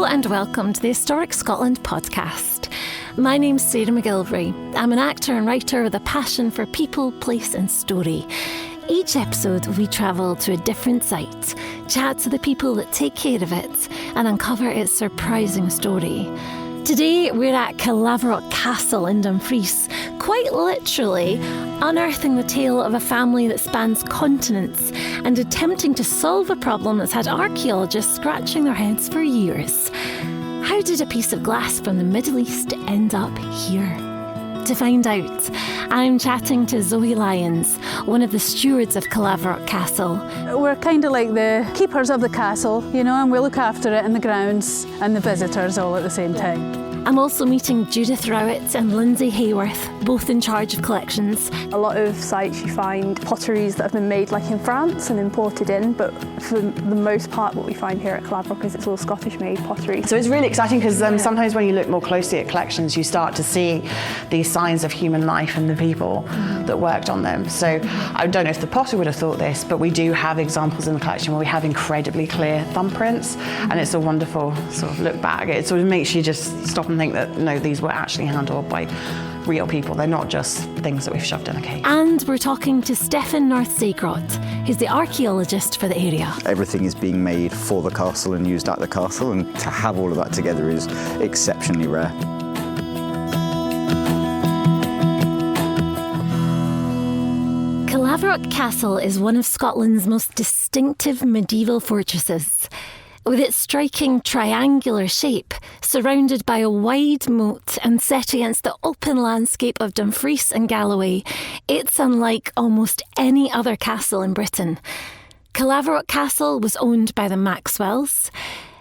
and welcome to the Historic Scotland podcast. My name's Sarah McGilvray. I'm an actor and writer with a passion for people, place and story. Each episode we travel to a different site, chat to the people that take care of it and uncover its surprising story. Today we're at Caerlaverock Castle in Dumfries, quite literally unearthing the tale of a family that spans continents and attempting to solve a problem that's had archaeologists scratching their heads for years. How did a piece of glass from the Middle East end up here? To find out, I'm chatting to Samuels-Lyons, one of the stewards of Caerlaverock Castle. We're kind of like the keepers of the castle, and we look after it and the grounds and the visitors all at the same time. I'm also meeting Judith Rowett and Lynsey, Haworth, both in charge of collections. A lot of sites you find potteries that have been made like in France and imported in, but for the most part what we find here at Caerlaverock is it's all Scottish made pottery. So it's really exciting because sometimes when you look more closely at collections you start to see these signs of human life and the people that worked on them. So I don't know if the potter would have thought this, but we do have examples in the collection where we have incredibly clear thumbprints, and it's a wonderful sort of look back. It sort of makes you just stop and think that no, these were actually handled by real people. They're not just things that we've shoved in a cave. And we're talking to Stefan North Sagrott, who's the archaeologist for the area. Everything is being made for the castle and used at the castle, and to have all of that together is exceptionally rare. Caerlaverock Castle is one of Scotland's most distinctive medieval fortresses. With its striking triangular shape, surrounded by a wide moat and set against the open landscape of Dumfries and Galloway, it's unlike almost any other castle in Britain. Caerlaverock Castle was owned by the Maxwells.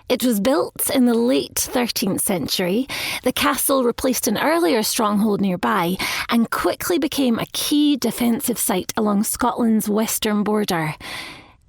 It was built in the late 13th century. The castle replaced an earlier stronghold nearby and quickly became a key defensive site along Scotland's western border.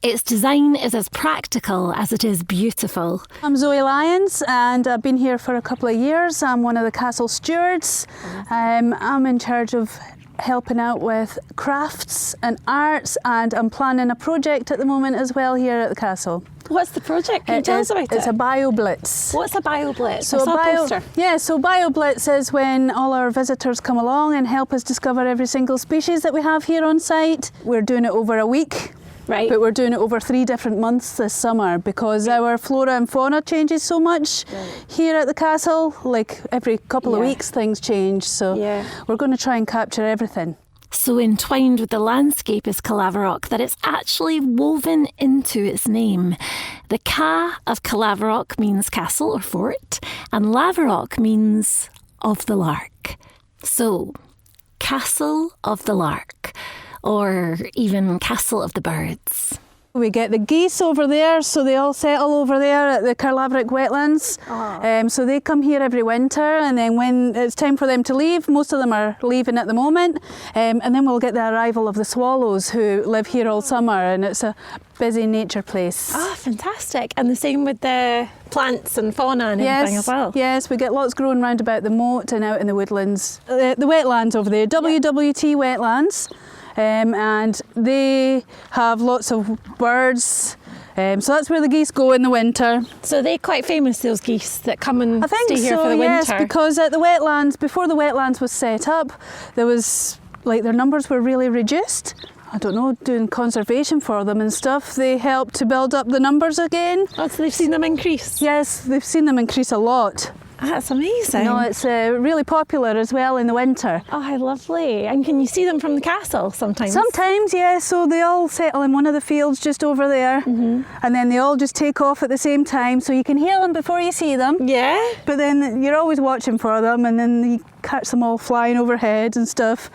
Its design is as practical as it is beautiful. I'm Samuels-Lyons and I've been here for a couple of years. I'm one of the castle stewards. I'm in charge of helping out with crafts and arts, and I'm planning a project at the moment as well here at the castle. What's the project? Can you tell us about it? It's a bio-blitz. What's a bio-blitz? So so bio-blitz is when all our visitors come along and help us discover every single species that we have here on site. We're doing it over a week. Right. But we're doing it over 3 different months this summer because our flora and fauna changes so much here at the castle. Like every couple of weeks things change, so we're going to try and capture everything. So entwined with the landscape is Caerlaverock that it's actually woven into its name. The Ca of Caerlaverock means castle or fort, and Laverock means of the lark. So, Castle of the Lark, or even Castle of the Birds. We get the geese over there, so they all settle over there at the Caerlaverock wetlands. So they come here every winter, and then when it's time for them to leave, most of them are leaving at the moment, and then we'll get the arrival of the swallows who live here all summer, and it's a busy nature place. Ah, fantastic. And the same with the plants and fauna and everything as well. Yes, we get lots growing round about the moat and out in the woodlands. The wetlands over there, WWT wetlands. And they have lots of birds, so that's where the geese go in the winter. So they're quite famous, those geese that come and stay here for the winter? Yes, because at the wetlands, before the wetlands was set up, there was, their numbers were really reduced. I don't know, doing conservation for them and stuff. They helped to build up the numbers again. Oh, so they've seen them increase? Yes, they've seen them increase a lot. That's amazing. No, it's really popular as well in the winter. Oh, how lovely. And can you see them from the castle sometimes? Sometimes, yeah. So they all settle in one of the fields just over there, and then they all just take off at the same time, so you can hear them before you see them. Yeah. But then you're always watching for them, and then you catch them all flying overhead and stuff.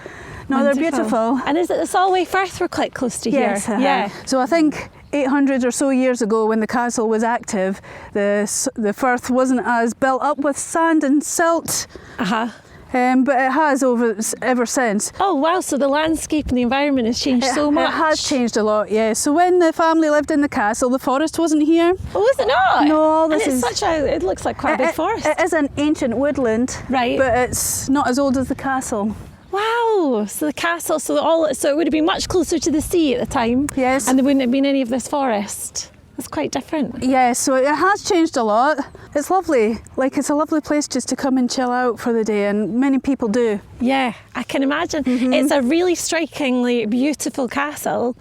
No, wonderful. They're beautiful. And is it the Solway Firth we're quite close to here? Yes, yeah. So I think 800 or so years ago when the castle was active, the firth wasn't as built up with sand and silt, but it has ever since. Oh wow, so the landscape and the environment has changed so much. It has changed a lot, yeah. So when the family lived in the castle, the forest wasn't here. Oh, is it not? No, it looks like quite a big forest. It is an ancient woodland, right? But it's not as old as the castle. Wow, so the castle, so it would have been much closer to the sea at the time. Yes. And there wouldn't have been any of this forest. It's quite different. Yeah, so it has changed a lot. It's lovely. Like, it's a lovely place just to come and chill out for the day, and many people do. Yeah, I can imagine. It's a really strikingly beautiful castle.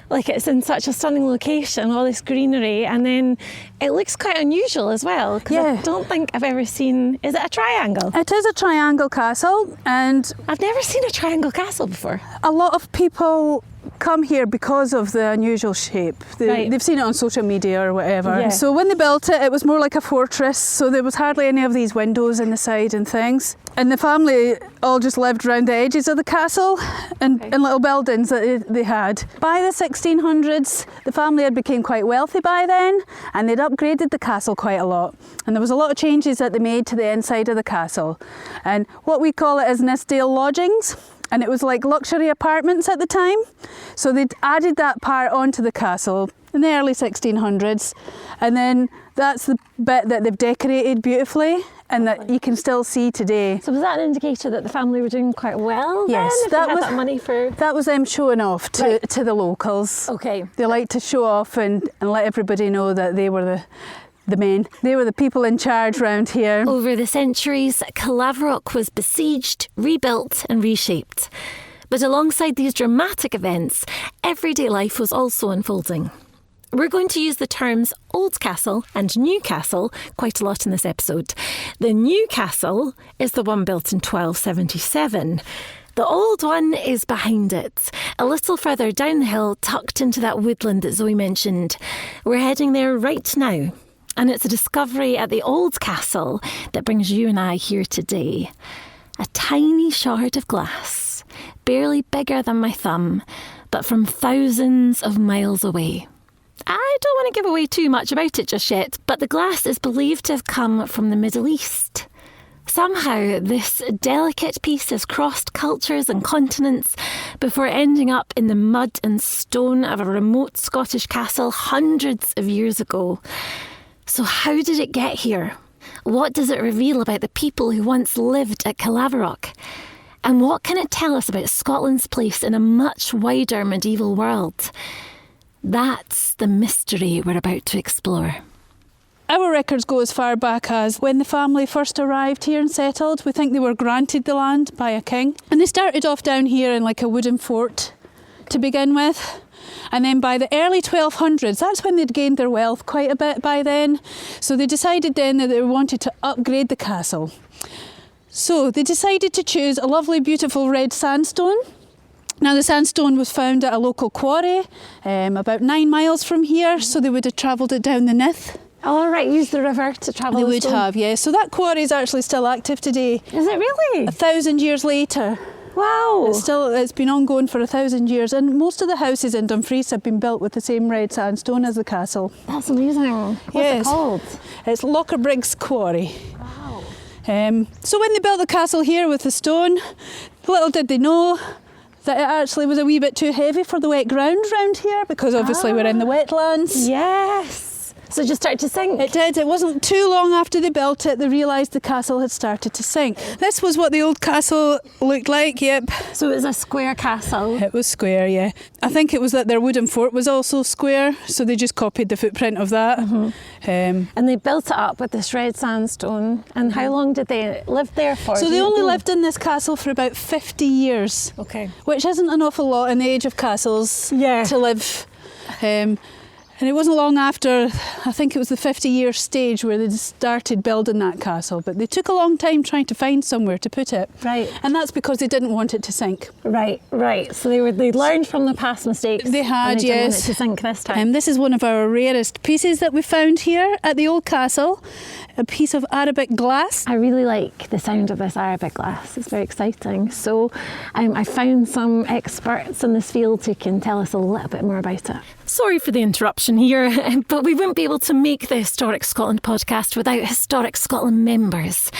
Like, it's in such a stunning location, all this greenery, and then it looks quite unusual as well, because Yeah. I don't think I've ever seen... Is it a triangle? It is a triangle castle, and I've never seen a triangle castle before. a lot of people come here because of the unusual shape. Right. They've seen it on social media or whatever. Yeah. So when they built it, it was more like a fortress, so there was hardly any of these windows in the side and things. And the family all just lived around the edges of the castle in little buildings that they had. By the 1600s, the family had become quite wealthy by then, and they'd upgraded the castle quite a lot. And there was a lot of changes that they made to the inside of the castle. And what we call it is Nithsdale lodgings. And it was like luxury apartments at the time. So they'd added that part onto the castle in the early 1600s. And then that's the bit that they've decorated beautifully and that you can still see today. So was that an indicator that the family were doing quite well Yes, then? If they had that money for... That was them showing off to the locals. Okay. They like to show off and let everybody know that they were the men. They were the people in charge round here. Over the centuries, Caerlaverock was besieged, rebuilt and reshaped. But alongside these dramatic events, everyday life was also unfolding. We're going to use the terms Old Castle and New Castle quite a lot in this episode. The New Castle is the one built in 1277. The old one is behind it, a little further down the hill, tucked into that woodland that Zoe mentioned. We're heading there right now. And it's a discovery at the Old Castle that brings you and I here today. A tiny shard of glass, barely bigger than my thumb, but from thousands of miles away. I don't want to give away too much about it just yet, but the glass is believed to have come from the Middle East. Somehow, this delicate piece has crossed cultures and continents before ending up in the mud and stone of a remote Scottish castle hundreds of years ago. So how did it get here? What does it reveal about the people who once lived at Caerlaverock? And what can it tell us about Scotland's place in a much wider medieval world? That's the mystery we're about to explore. Our records go as far back as when the family first arrived here and settled. We think they were granted the land by a king. And they started off down here in like a wooden fort to begin with. And then by the early 1200s, that's when they'd gained their wealth quite a bit by then. So they decided then that they wanted to upgrade the castle. So they decided to choose a lovely, beautiful red sandstone. Now the sandstone was found at a local quarry about 9 miles from here, so they would have travelled it down the Nith. All right, use the river to travel. They the would stone. have, yeah. So that quarry is actually still active today. Is it really? 1,000 years later. Wow. It's been ongoing for 1,000 years, and most of the houses in Dumfries have been built with the same red sandstone as the castle. That's amazing. What's it called? It's Lockerbriggs Quarry. Wow. So when they built the castle here with the stone, little did they know that it actually was a wee bit too heavy for the wet ground round here, because obviously we're in the wetlands. Yes. So it just started to sink? It did. It wasn't too long after they built it, they realised the castle had started to sink. This was what the old castle looked like, yep. So it was a square castle? It was square, yeah. I think it was that their wooden fort was also square, so they just copied the footprint of that. And they built it up with this red sandstone. And how long did they live there for? So they only lived in this castle for about 50 years. Okay. Which isn't an awful lot in the age of castles to live. And it wasn't long after, I think it was the 50-year stage where they started building that castle, but they took a long time trying to find somewhere to put it. Right. And that's because they didn't want it to sink. Right. So they learned from the past mistakes. They had, and they didn't want yes. it to sink this time. This is one of our rarest pieces that we found here at the old castle, a piece of Arabic glass. I really like the sound of this Arabic glass. It's very exciting. So I found some experts in this field who can tell us a little bit more about it. Sorry for the interruption here, but we wouldn't be able to make the Historic Scotland podcast without Historic Scotland members.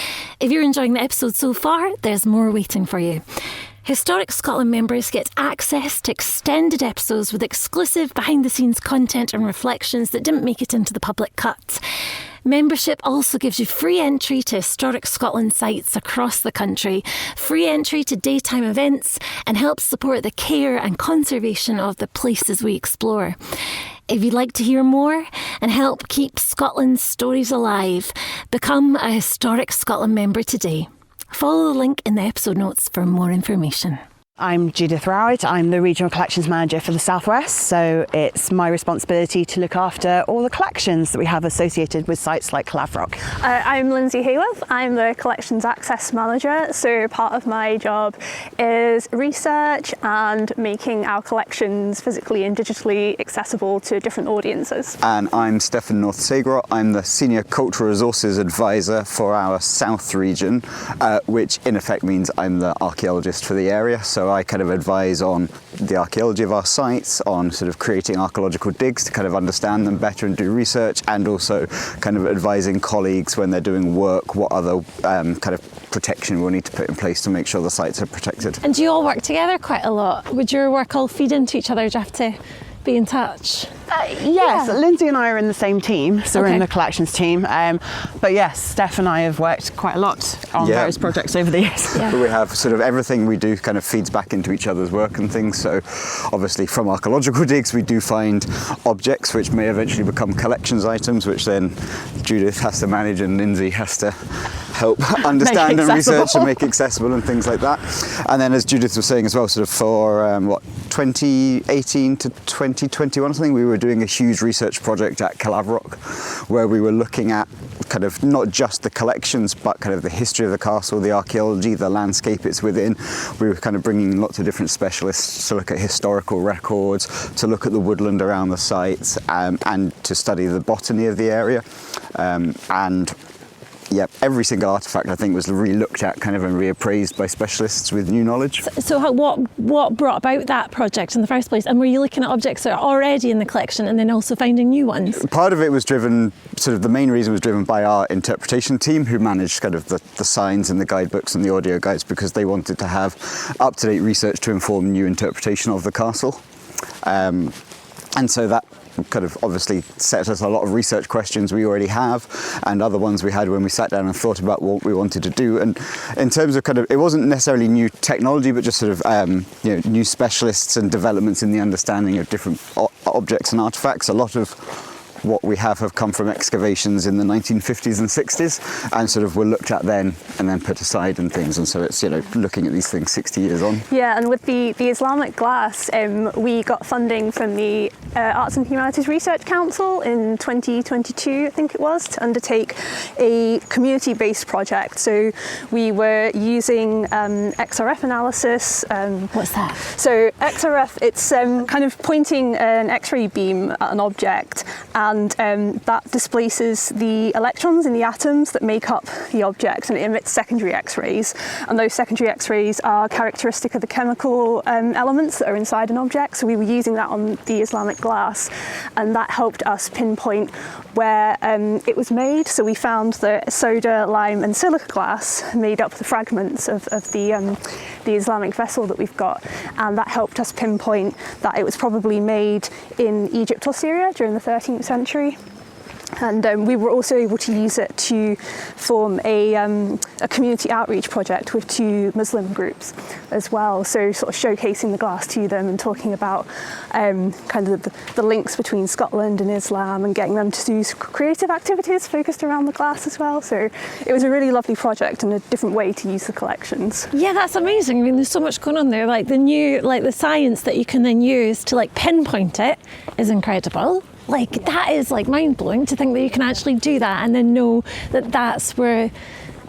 If you're enjoying the episode so far, there's more waiting for you. Historic Scotland members get access to extended episodes with exclusive behind-the-scenes content and reflections that didn't make it into the public cut. Membership also gives you free entry to Historic Scotland sites across the country, free entry to daytime events, and helps support the care and conservation of the places we explore. If you'd like to hear more and help keep Scotland's stories alive, become a Historic Scotland member today. Follow the link in the episode notes for more information. I'm Judith Rowett. I'm the Regional Collections Manager for the South West, so it's my responsibility to look after all the collections that we have associated with sites like Caerlaverock. I'm Lynsey. Haworth. I'm the Collections Access Manager, so part of my job is research and making our collections physically and digitally accessible to different audiences. And I'm Stefan, North Sagrott. I'm the Senior Cultural Resources Advisor for our South region, which in effect means I'm the archaeologist for the area. So I kind of advise on the archaeology of our sites, on sort of creating archaeological digs to kind of understand them better and do research, and also kind of advising colleagues when they're doing work what other kind of protection we'll need to put in place to make sure the sites are protected. And do you all work together quite a lot? Would your work all feed into each other? Do you have to be in touch? Yes, Lynsey and I are in the same team, so we're in the collections team. But yes, Steph and I have worked quite a lot on various projects over the years. Yeah. We have sort of everything we do kind of feeds back into each other's work and things. So obviously from archaeological digs we do find objects which may eventually become collections items, which then Judith has to manage and Lynsey has to help understand and research and make accessible and things like that. And then as Judith was saying as well, sort of for 2018 to 2021 or something, we were doing a huge research project at Caerlaverock where we were looking at kind of not just the collections but kind of the history of the castle, the archaeology, the landscape it's within. We were kind of bringing lots of different specialists to look at historical records, to look at the woodland around the sites, and to study the botany of the area. Every single artefact I think was re-looked at kind of and reappraised by specialists with new knowledge. So what brought about that project in the first place? And were you looking at objects that are already in the collection and then also finding new ones? Part of it was driven, sort of the main reason was driven by our interpretation team who managed kind of the signs and the guidebooks and the audio guides, because they wanted to have up-to-date research to inform new interpretation of the castle. And so that kind of obviously set us a lot of research questions we already have and other ones we had when we sat down and thought about what we wanted to do. And in terms of kind of, it wasn't necessarily new technology, but just sort of new specialists and developments in the understanding of different objects and artifacts. A lot of what we have come from excavations in the 1950s and 60s and sort of were looked at then and then put aside and things, and so it's looking at these things 60 years on. Yeah, and with the Islamic glass, we got funding from the Arts and Humanities Research Council in 2022, I think it was, to undertake a community-based project. So we were using XRF analysis. What's that? So XRF, it's kind of pointing an X-ray beam at an object, and that displaces the electrons in the atoms that make up the object, and it emits secondary X-rays. And those secondary X-rays are characteristic of the chemical elements that are inside an object. So we were using that on the Islamic glass, and that helped us pinpoint where it was made. So we found that soda, lime and silica glass made up the fragments of the Islamic vessel that we've got, and that helped us pinpoint that it was probably made in Egypt or Syria during the 13th century. And we were also able to use it to form a community outreach project with 2 Muslim groups as well. So sort of showcasing the glass to them and talking about kind of the links between Scotland and Islam, and getting them to do creative activities focused around the glass as well. So it was a really lovely project and a different way to use the collections. Yeah, that's amazing. I mean, there's so much going on there. Like the science that you can then use to pinpoint it is incredible. That is mind-blowing to think that you can actually do that and then know that that's where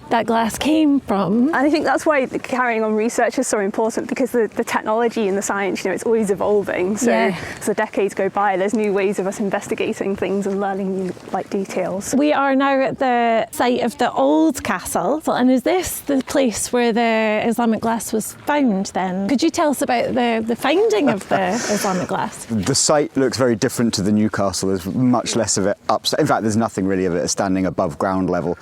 that glass came from. And I think that's why carrying on research is so important, because the technology and the science, it's always evolving. So as the decades go by, there's new ways of us investigating things and learning new details. We are now at the site of the old castle, and is this the place where the Islamic glass was found then? Could you tell us about the finding of the Islamic glass? The site looks very different to the new castle. There's much less of it upstairs. In fact, there's nothing really of it standing above ground level.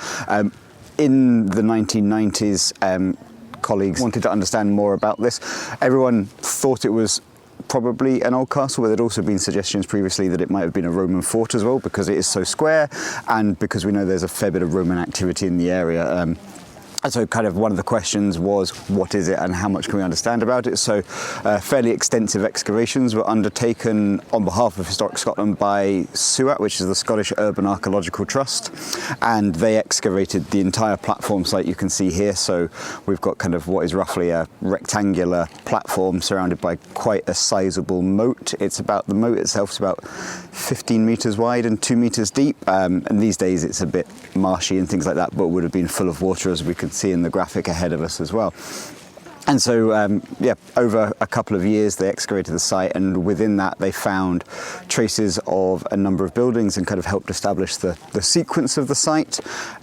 In the 1990s, colleagues wanted to understand more about this. Everyone thought it was probably an old castle, but there'd also been suggestions previously that it might have been a Roman fort as well, because it is so square and because we know there's a fair bit of Roman activity in the area. So kind of one of the questions was, what is it and how much can we understand about it? So fairly extensive excavations were undertaken on behalf of Historic Scotland by SUAT, which is the Scottish Urban Archaeological Trust, and they excavated the entire platform site you can see here. So we've got kind of what is roughly a rectangular platform surrounded by quite a sizable moat. The moat itself is about 15 metres wide and 2 metres deep, and these days it's a bit marshy and things like that, but would have been full of water, as we can see in the graphic ahead of us as well. And so, over a couple of years they excavated the site, and within that they found traces of a number of buildings and kind of helped establish the sequence of the site.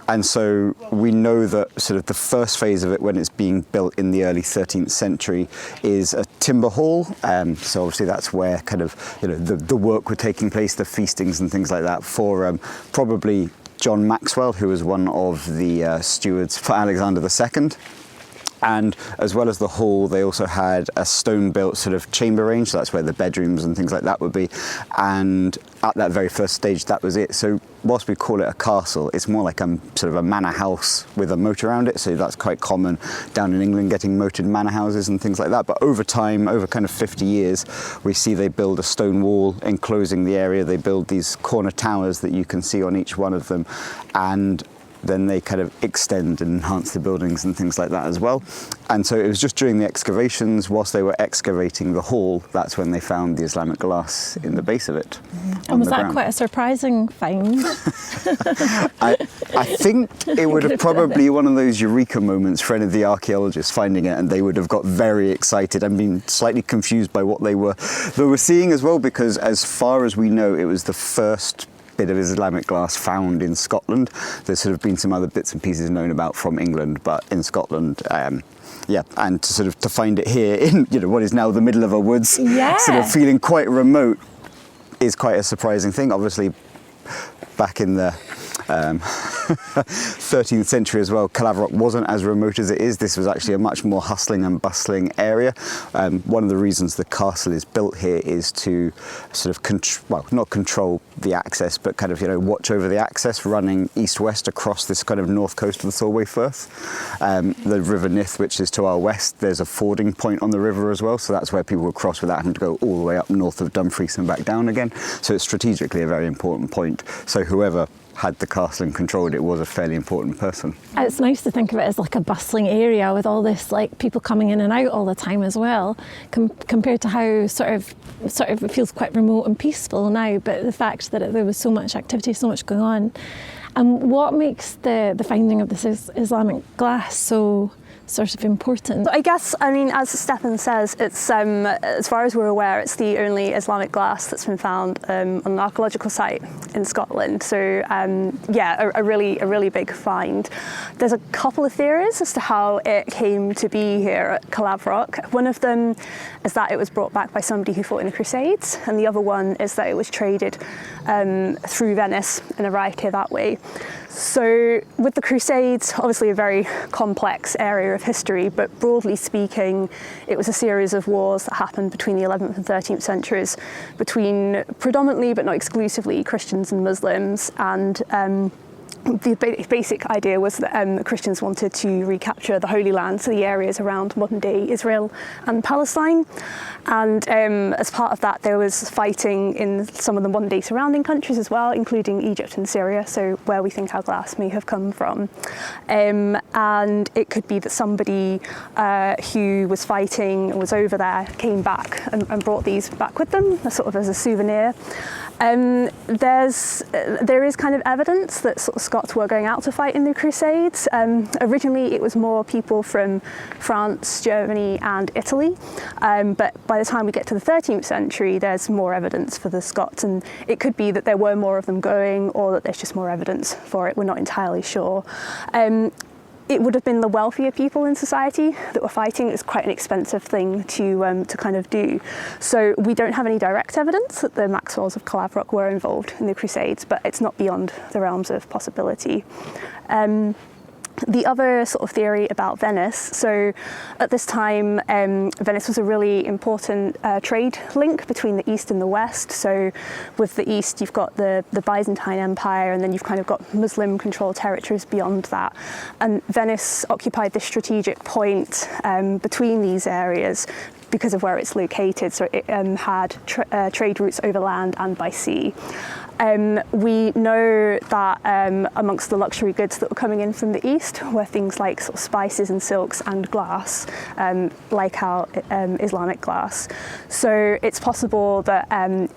And so we know that sort of the first phase of it, when it's being built in the early 13th century, is a timber hall. So obviously that's where kind of, the work were taking place, the feastings and things like that, for probably John Maxwell, who was one of the stewards for Alexander II. And as well as the hall, they also had a stone-built sort of chamber range, so that's where the bedrooms and things like that would be. And at that very first stage, that was it. So whilst we call it a castle, it's more like sort of a manor house with a moat around it. So that's quite common down in England, getting moated manor houses and things like that. But over time, over kind of 50 years, we see they build a stone wall enclosing the area. They build these corner towers that you can see on each one of them. And then they kind of extend and enhance the buildings and things like that as well. And so it was just during the excavations, whilst they were excavating the hall, that's when they found the Islamic glass in the base of it. And was that quite a surprising find? I think it would have probably one of those eureka moments for any of the archaeologists finding it, and they would have got very excited and been slightly confused by what they were seeing as well, because as far as we know, it was the first bit of Islamic glass found in Scotland. There's sort of been some other bits and pieces known about from England, but in Scotland, and to find it here in what is now the middle of a woods, sort of feeling quite remote, is quite a surprising thing. Obviously, back in the 13th century as well, Caerlaverock wasn't as remote as it is. This was actually a much more hustling and bustling area. One of the reasons the castle is built here is to sort of not control the access, but kind of watch over the access running east-west across this kind of north coast of the Solway Firth. The River Nith, which is to our west, there's a fording point on the river as well, so that's where people would cross without having to go all the way up north of Dumfries and back down again. So it's strategically a very important point. So whoever had the castle and controlled it was a fairly important person. It's nice to think of it as like a bustling area with all this like people coming in and out all the time as well, compared to how sort of it feels quite remote and peaceful now, but the fact that there was so much activity, so much going on. And what makes the finding of this Islamic glass so sort of important? I guess, as Stefan says, it's as far as we're aware, it's the only Islamic glass that's been found on an archaeological site in Scotland. So a really big find. There's a couple of theories as to how it came to be here at Caerlaverock. One of them is that it was brought back by somebody who fought in the Crusades, and the other one is that it was traded through Venice and arrived here that way. So with the Crusades, obviously a very complex area of history, but broadly speaking, it was a series of wars that happened between the 11th and 13th centuries between predominantly, but not exclusively, Christians and Muslims. And the basic idea was that the Christians wanted to recapture the Holy Land, so the areas around modern-day Israel and Palestine. And as part of that, there was fighting in some of the modern-day surrounding countries as well, including Egypt and Syria, so where we think our glass may have come from. And it could be that somebody who was fighting and was over there came back and brought these back with them, sort of as a souvenir. There is kind of evidence that sort of Scots were going out to fight in the Crusades. Originally, it was more people from France, Germany, and Italy. But by the time we get to the 13th century, there's more evidence for the Scots, and it could be that there were more of them going, or that there's just more evidence for it. We're not entirely sure. It would have been the wealthier people in society that were fighting. It's quite an expensive thing to kind of do. So we don't have any direct evidence that the Maxwells of Caerlaverock were involved in the Crusades, but it's not beyond the realms of possibility. The other sort of theory about Venice, so at this time Venice was a really important trade link between the East and the West. So with the East you've got the Byzantine Empire, and then you've kind of got Muslim controlled territories beyond that, and Venice occupied this strategic point between these areas because of where it's located. So it had trade routes over land and by sea. We know that amongst the luxury goods that were coming in from the east were things like sort of spices and silks and glass, like our Islamic glass. So it's possible that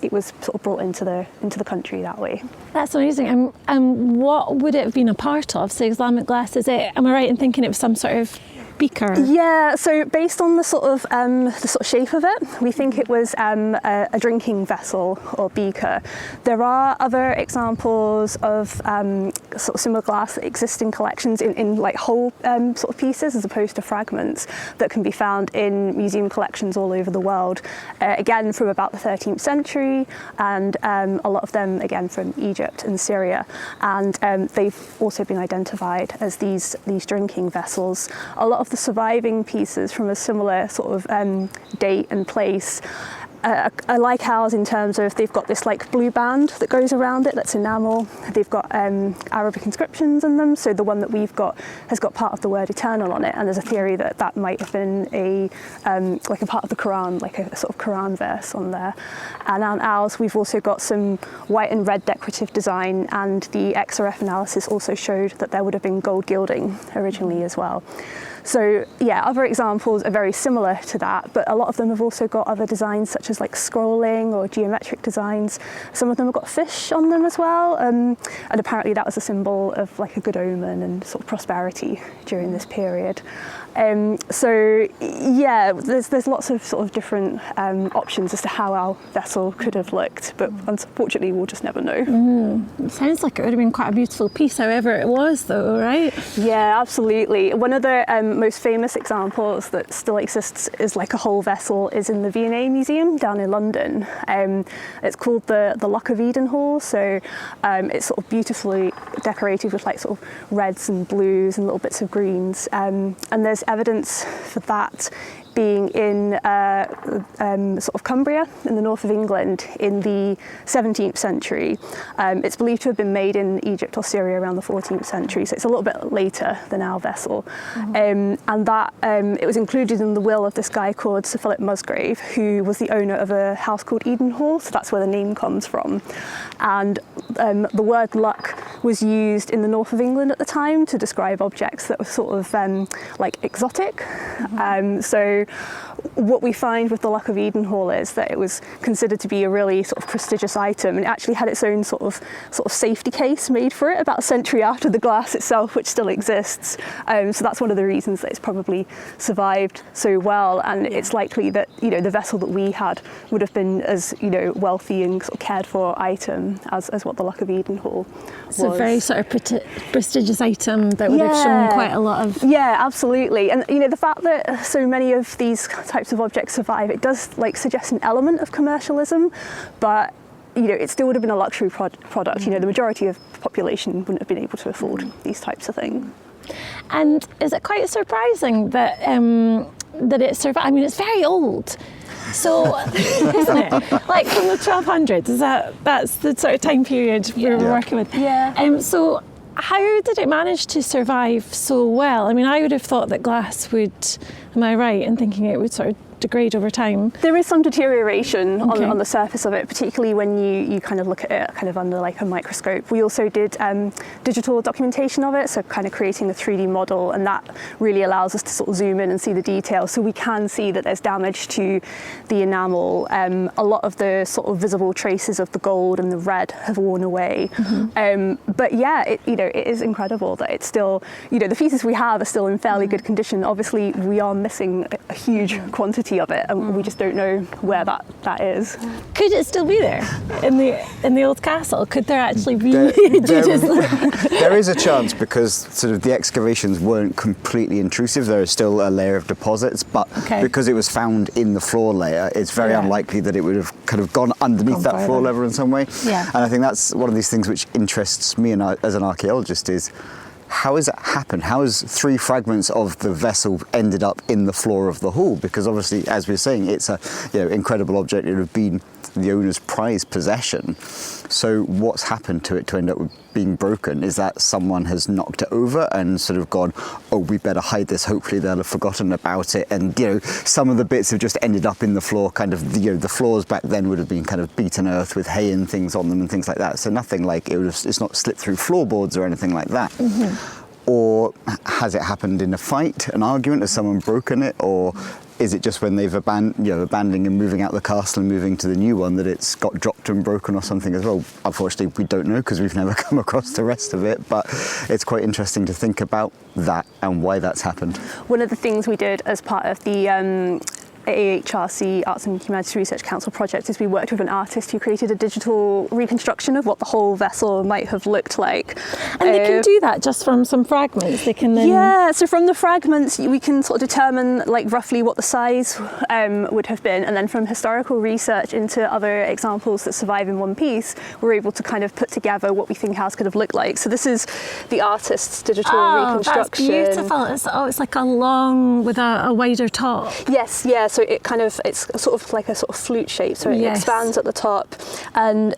it was sort of brought into the country that way. That's amazing. And what would it have been a part of? So Islamic glass, am I right in thinking it was some sort of beaker? Yeah, so based on the sort of shape of it, we think it was a drinking vessel or beaker. There are other examples of sort of similar glass that exist in collections in like whole sort of pieces as opposed to fragments that can be found in museum collections all over the world. Again, from about the 13th century, and a lot of them again from Egypt and Syria, and they've also been identified as these drinking vessels. A lot of the surviving pieces from a similar sort of date and place are like ours in terms of they've got this like blue band that goes around it that's enamel. They've got Arabic inscriptions in them, so the one that we've got has got part of the word eternal on it, and there's a theory that that might have been like a part of the Quran, like a sort of Quran verse on there. And on ours we've also got some white and red decorative design, and the XRF analysis also showed that there would have been gold gilding originally as well. So yeah, other examples are very similar to that, but a lot of them have also got other designs such as like scrolling or geometric designs. Some of them have got fish on them as well, and apparently that was a symbol of like a good omen and sort of prosperity during this period. So yeah, there's lots of sort of different options as to how our vessel could have looked, but unfortunately we'll just never know. It sounds like it would have been quite a beautiful piece, however it was though, right? Yeah, absolutely. One of the most famous examples that still exists is like a whole vessel is in the V&A Museum down in London. It's called the Lock of Eden Hall, so it's sort of beautifully decorated with like sort of reds and blues and little bits of greens, and there's evidence for that being in sort of Cumbria in the north of England in the 17th century. It's believed to have been made in Egypt or Syria around the 14th century, so it's a little bit later than our vessel. And that it was included in the will of this guy called Sir Philip Musgrave, who was the owner of a house called Eden Hall, so that's where the name comes from. And the word luck was used in the north of England at the time to describe objects that were sort of like exotic. So what we find with the Lock of Eden Hall is that it was considered to be a really sort of prestigious item, and it actually had its own sort of safety case made for it about a century after the glass itself, which still exists. So that's one of the reasons that it's probably survived so well, and it's likely that the vessel that we had would have been as wealthy and sort of cared for item as what the Lock of Eden Hall was. So a very sort of prestigious item that would have shown quite a lot of... Yeah, absolutely. And the fact that so many of these types of objects survive, it does like suggest an element of commercialism, but it still would have been a luxury product. The majority of the population wouldn't have been able to afford these types of things. And is it quite surprising that that it survived? I mean, it's very old. So, isn't it? Like from the 1200s, that's the sort of time period we're working with. Yeah. So how did it manage to survive so well? I mean, I would have thought that glass would, am I right in thinking it would sort of degrade over time? There is some deterioration on the surface of it, particularly when you kind of look at it kind of under like a microscope. We also did digital documentation of it, so kind of creating a 3D model, and that really allows us to sort of zoom in and see the detail. So we can see that there's damage to the enamel. A lot of the sort of visible traces of the gold and the red have worn away. But yeah, it is incredible that it's still, the pieces we have are still in fairly good condition. Obviously, we are missing a huge quantity of it, and we just don't know where that is. Could it still be there in the old castle? Could there actually be there is a chance, because sort of the excavations weren't completely intrusive. There is still a layer of deposits, but because it was found in the floor layer, it's very unlikely that it would have kind of gone underneath that floor layer in some way. And I think that's one of these things which interests me as an archaeologist is, how has it happened? How has 3 fragments of the vessel ended up in the floor of the hall? Because obviously, as we were saying, it's a incredible object. It would have been the owner's prized possession. So what's happened to it to end up being broken? Is that someone has knocked it over and sort of gone, oh, we better hide this, hopefully they'll have forgotten about it, and some of the bits have just ended up in the floor, kind of the floors back then would have been kind of beaten earth with hay and things on them and things like that, so nothing like it's not slipped through floorboards or anything like that. Or has it happened in a fight, an argument? Has someone broken it? Or is it just when they've abandoning and moving out the castle and moving to the new one that it's got dropped and broken or something as well? Unfortunately, we don't know because we've never come across the rest of it, but it's quite interesting to think about that and why that's happened. One of the things we did as part of the AHRC Arts and Humanities Research Council project is we worked with an artist who created a digital reconstruction of what the whole vessel might have looked like. And they can do that just from some fragments? They can then... Yeah, so from the fragments we can sort of determine like roughly what the size would have been, and then from historical research into other examples that survive in one piece, we're able to kind of put together what we think ours could have looked like. So this is the artist's digital reconstruction. That's beautiful. It's like a long with a wider top. Yes, yeah. So it's sort of like a sort of flute shape, so it expands at the top, and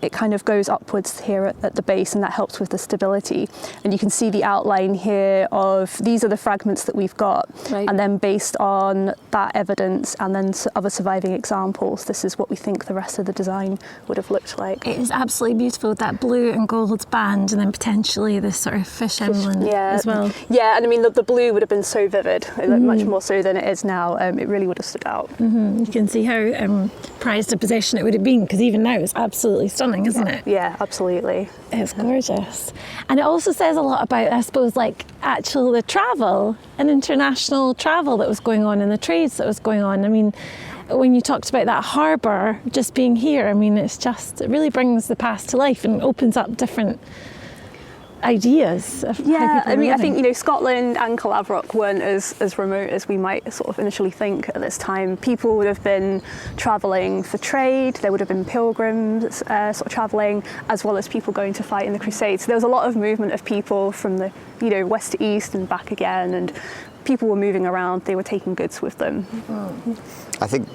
it kind of goes upwards here at the base, and that helps with the stability. And you can see the outline here of these are the fragments that we've got, and then based on that evidence and then other surviving examples, this is what we think the rest of the design would have looked like. It is absolutely beautiful with that blue and gold band, and then potentially this sort of fish emblem as well. Yeah, and I mean the blue would have been so vivid, much more so than it is now. It really would have stood out. You can see how prized a possession it would have been, because even now it's absolutely stunning, isn't it? Yeah, absolutely. It's gorgeous. And it also says a lot about, I suppose, like actual the travel and international travel that was going on and the trades that was going on. I mean, when you talked about that harbour just being here, I mean, it really brings the past to life and opens up different ideas of how people were living. I think Scotland and Caerlaverock weren't as remote as we might sort of initially think at this time. People would have been travelling for trade, there would have been pilgrims sort of travelling, as well as people going to fight in the Crusades. So there was a lot of movement of people from the west to east and back again, and people were moving around, they were taking goods with them. I think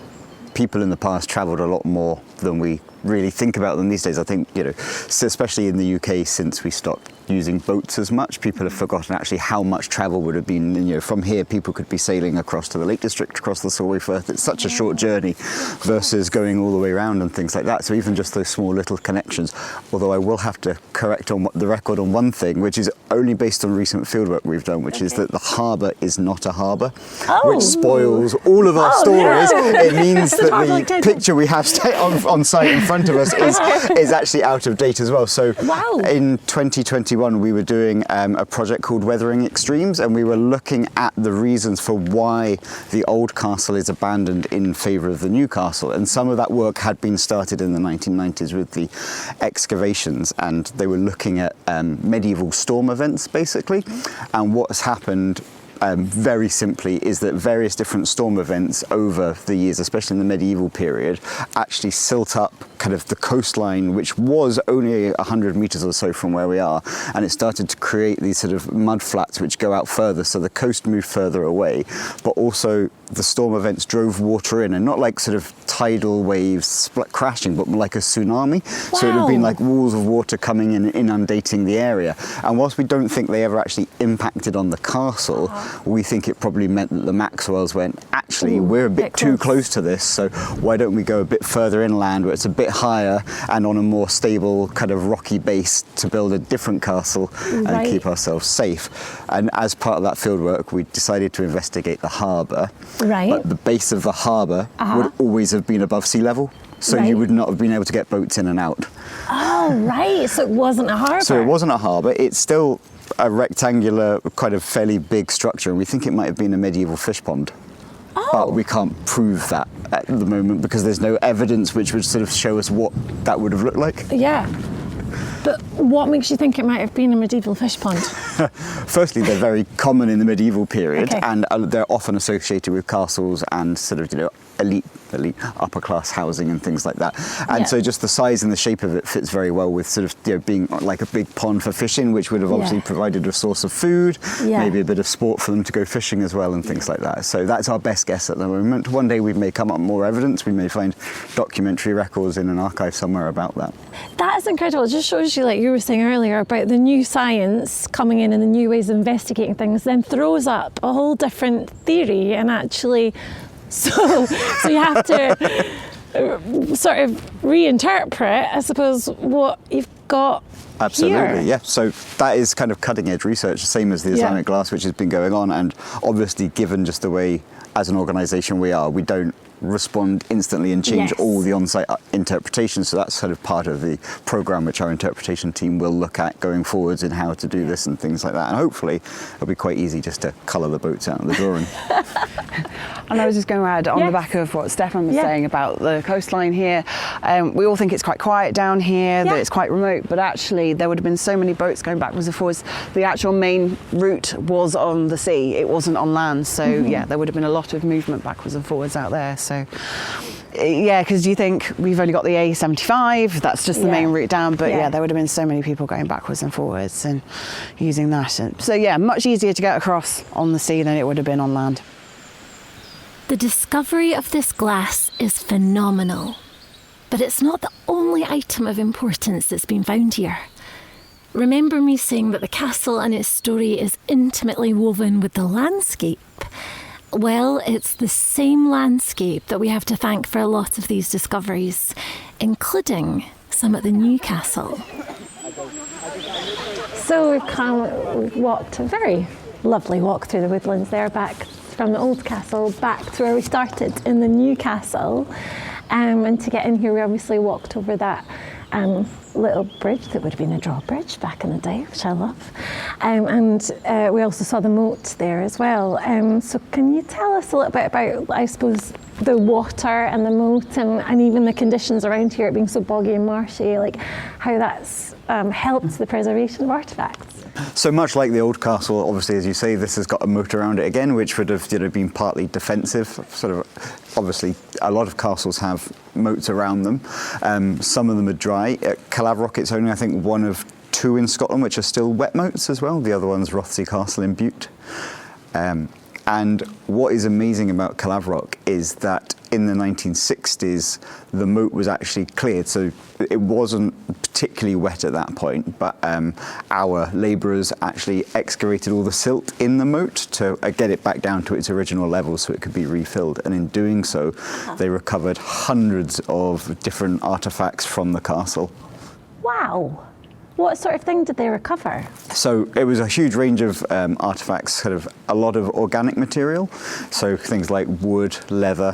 people in the past travelled a lot more than we really think about them these days. I think, especially in the UK, since we stopped using boats as much, people have forgotten actually how much travel would have been. From here, people could be sailing across to the Lake District, across the Solway Firth. It's such a short journey versus going all the way around and things like that. So even just those small little connections, although I will have to correct on the record on one thing, which is only based on recent fieldwork we've done, which is that the harbour is not a harbour, which spoils all of our stories. No. It means that the picture we have on site in front of us is actually out of date as well. So in 2021, we were doing a project called Weathering Extremes, and we were looking at the reasons for why the old castle is abandoned in favour of the new castle. And some of that work had been started in the 1990s with the excavations, and they were looking at medieval storm events, basically. And what has happened very simply is that various different storm events over the years, especially in the medieval period, actually silt up kind of the coastline, which was only 100 metres or so from where we are, and it started to create these sort of mud flats which go out further, so the coast moved further away, but also the storm events drove water in, and not like sort of tidal waves crashing, but like a tsunami. So it would have been like walls of water coming in and inundating the area. And whilst we don't think they ever actually impacted on the castle, we think it probably meant that the Maxwells went, actually, we're a bit too close to this, so why don't we go a bit further inland where it's a bit higher and on a more stable kind of rocky base to build a different castle and keep ourselves safe. And as part of that fieldwork, we decided to investigate the harbour. But the base of the harbour would always have been above sea level, so you would not have been able to get boats in and out. Oh, right, so it wasn't a harbour. So it wasn't a harbour, it's still a rectangular, kind of fairly big structure, and we think it might have been a medieval fish pond. But we can't prove that at the moment because there's no evidence which would sort of show us what that would have looked like. Yeah. But what makes you think it might have been a medieval fish pond? Firstly, they're very common in the medieval period, and they're often associated with castles and sort of, elite upper class housing and things like that. And so just the size and the shape of it fits very well with sort of being like a big pond for fishing, which would have obviously provided a source of food, maybe a bit of sport for them to go fishing as well and things like that. So that's our best guess at the moment. One day we may come up more evidence. We may find documentary records in an archive somewhere about that. That is incredible. It just shows you, like you were saying earlier, about the new science coming in and the new ways of investigating things, then throws up a whole different theory, and actually so you have to sort of reinterpret, I suppose, what you've got. Absolutely, here. So that is kind of cutting edge research, same as the Islamic glass, which has been going on. And obviously, given just the way as an organisation we are, we don't respond instantly and change all the on-site interpretations. So that's sort of part of the programme which our interpretation team will look at going forwards in how to do this and things like that. And hopefully it'll be quite easy just to colour the boats out of the drawing. And I was just going to add on the back of what Stefan was saying about the coastline here. We all think it's quite quiet down here, that it's quite remote, but actually there would have been so many boats going backwards and forwards. The actual main route was on the sea, it wasn't on land. So there would have been a lot of movement backwards and forwards out there. So because you think we've only got the A75, that's just the main route down, but there would have been so many people going backwards and forwards and using that. And so much easier to get across on the sea than it would have been on land. The discovery of this glass is phenomenal, but it's not the only item of importance that's been found here. Remember me saying that the castle and its story is intimately woven with the landscape? Well, it's the same landscape that we have to thank for a lot of these discoveries, including some at the new castle. So we've walked a very lovely walk through the woodlands there, back from the old castle back to where we started in the new castle. And to get in here, we obviously walked over that little bridge that would have been a drawbridge back in the day, which I love. And we also saw the moat there as well. So can you tell us a little bit about, I suppose, the water and the moat and even the conditions around here, it being so boggy and marshy, like how that's helped the preservation of artefacts? So much like the old castle, obviously, as you say, this has got a moat around it again, which would have been partly defensive. Sort of, obviously, a lot of castles have moats around them. Some of them are dry. At Caerlaverock, it's only, I think, one of two in Scotland which are still wet moats as well. The other one's Rothesay Castle in Bute. And what is amazing about Caerlaverock is that in the 1960s, the moat was actually cleared. So it wasn't particularly wet at that point, but our labourers actually excavated all the silt in the moat to get it back down to its original level so it could be refilled. And in doing so, they recovered hundreds of different artefacts from the castle. Wow. What sort of thing did they recover? So it was a huge range of artefacts, kind of a lot of organic material. So things like wood, leather,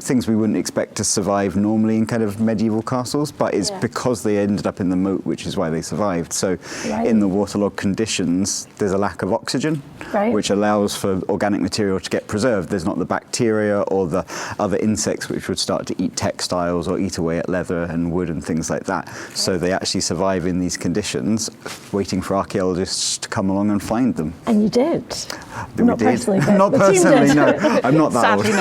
things we wouldn't expect to survive normally in kind of medieval castles, but it's because they ended up in the moat, which is why they survived. So in the waterlogged conditions, there's a lack of oxygen, which allows for organic material to get preserved. There's not the bacteria or the other insects which would start to eat textiles or eat away at leather and wood and things like that. So they actually survive in these conditions, waiting for archaeologists to come along and find them. And you did? Not personally, but not personally, no. I'm not that Sadly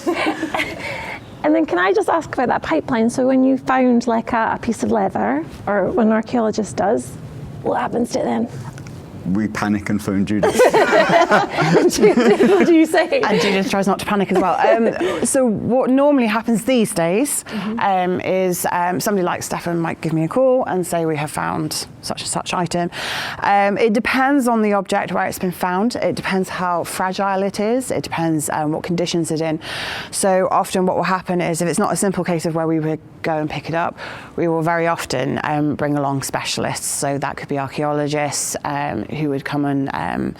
old. And then can I just ask about that pipeline? So when you found like a piece of leather, or when an archaeologist does, what happens to it then? We panic and phone Judith. Judith, what do you say? And Judith tries not to panic as well. So what normally happens these days is somebody like Stefan might give me a call and say we have found such and such item. It depends on the object where it's been found. It depends how fragile it is. It depends what conditions it's in. So often what will happen is if it's not a simple case of where we would go and pick it up, we will very often bring along specialists. So that could be archaeologists who would come and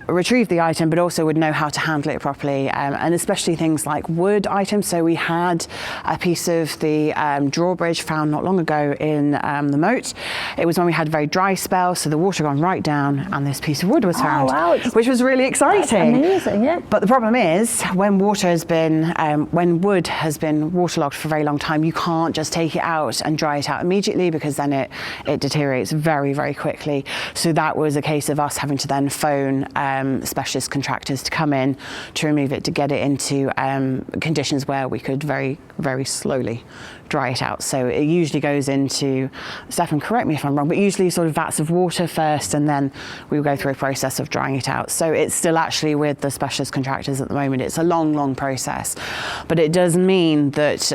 retrieve the item, but also would know how to handle it properly, and especially things like wood items. So we had a piece of the drawbridge found not long ago in the moat. It was when we had a very dry spell, so the water gone right down and this piece of wood was found, which was really exciting. That's amazing, yeah. But the problem is when water has been, when wood has been waterlogged for a very long time, you can't just take it out and dry it out immediately because then it deteriorates very, very quickly. So that was a case of us having to then phone specialist contractors to come in to remove it, to get it into conditions where we could very, very slowly dry it out. So it usually goes into, Stefan, correct me if I'm wrong, but usually sort of vats of water first, and then we will go through a process of drying it out. So it's still actually with the specialist contractors at the moment. It's a long, long process, but it does mean that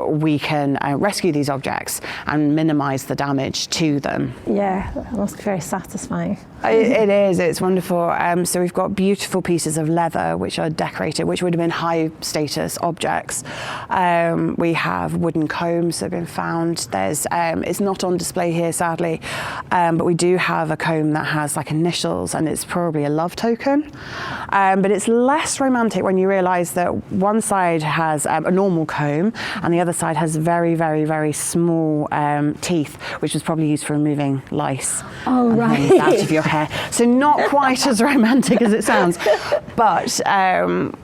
we can rescue these objects and minimise the damage to them. Yeah, that must be very satisfying. It is, it's wonderful. So we've got beautiful pieces of leather which are decorated, which would have been high status objects. We have wooden combs that have been found. There's, it's not on display here sadly, but we do have a comb that has like initials, and it's probably a love token. But it's less romantic when you realise that one side has a normal comb and the other side has very, very, very small teeth, which was probably used for removing lice out of your hair. So not quite as romantic as it sounds, but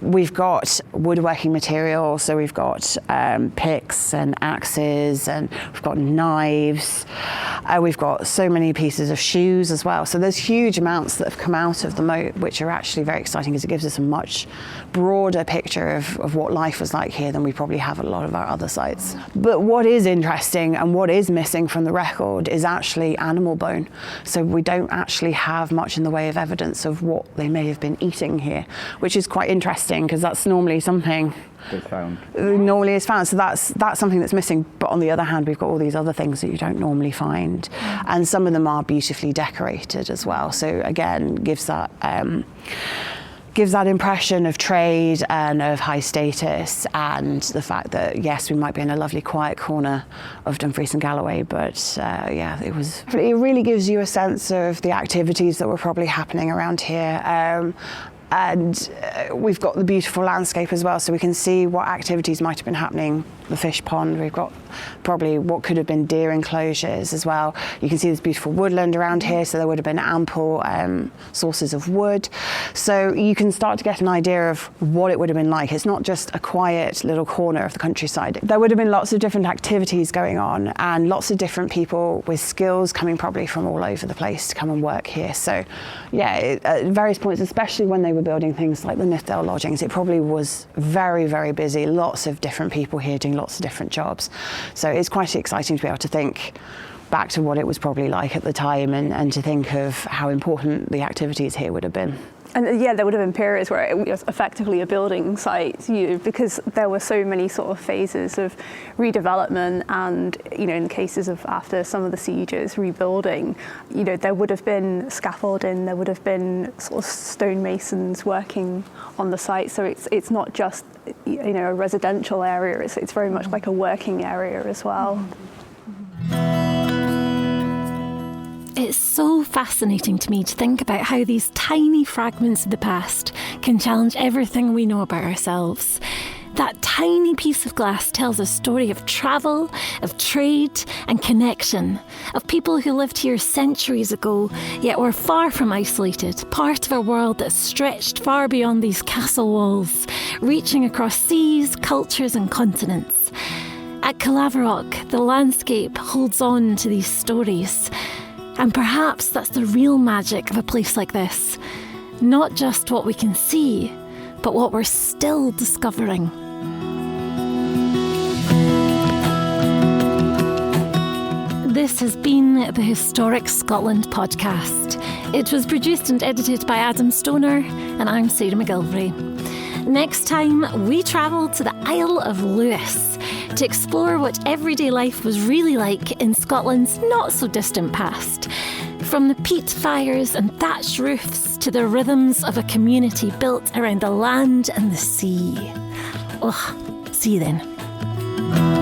we've got woodworking material. So we've got picks and axes, and we've got knives. We've got so many pieces of shoes as well. So there's huge amounts that have come out of the moat, which are actually very exciting because it gives us a much broader picture of what life was like here than we probably have at a lot of our other sites. But what is interesting and what is missing from the record is actually animal bone. So we don't actually have much in the way of evidence of what they may have been eating here, which is quite interesting because that's normally something normally is found. So that's something that's missing. But on the other hand, we've got all these other things that you don't normally find, and some of them are beautifully decorated as well. So again, gives that impression of trade and of high status, and the fact that yes, we might be in a lovely quiet corner of Dumfries and Galloway, but yeah, it really gives you a sense of the activities that were probably happening around here. And we've got the beautiful landscape as well, so we can see what activities might have been happening. The fish pond, we've got probably what could have been deer enclosures as well. You can see this beautiful woodland around here, so there would have been ample sources of wood. So you can start to get an idea of what it would have been like. It's not just a quiet little corner of the countryside. There would have been lots of different activities going on, and lots of different people with skills coming probably from all over the place to come and work here. So yeah, at various points, especially when they were building things like the Nithdale lodgings, it probably was very, very busy. Lots of different people here doing lots of different jobs. So it's quite exciting to be able to think back to what it was probably like at the time, and to think of how important the activities here would have been. And yeah, there would have been periods where it was effectively a building site, because there were so many sort of phases of redevelopment, and in cases of after some of the sieges, rebuilding, there would have been scaffolding, there would have been sort of stonemasons working on the site. So it's not just a residential area; it's very much like a working area as well. It's so fascinating to me to think about how these tiny fragments of the past can challenge everything we know about ourselves. That tiny piece of glass tells a story of travel, of trade and connection, of people who lived here centuries ago, yet were far from isolated, part of a world that stretched far beyond these castle walls, reaching across seas, cultures and continents. At Caerlaverock, the landscape holds on to these stories. And perhaps that's the real magic of a place like this. Not just what we can see, but what we're still discovering. This has been the Historic Scotland podcast. It was produced and edited by Adam Stoner, and I'm Sarah McGilvray. Next time, we travel to the Isle of Lewis to explore what everyday life was really like in Scotland's not-so-distant past. From the peat fires and thatched roofs to the rhythms of a community built around the land and the sea. See you then.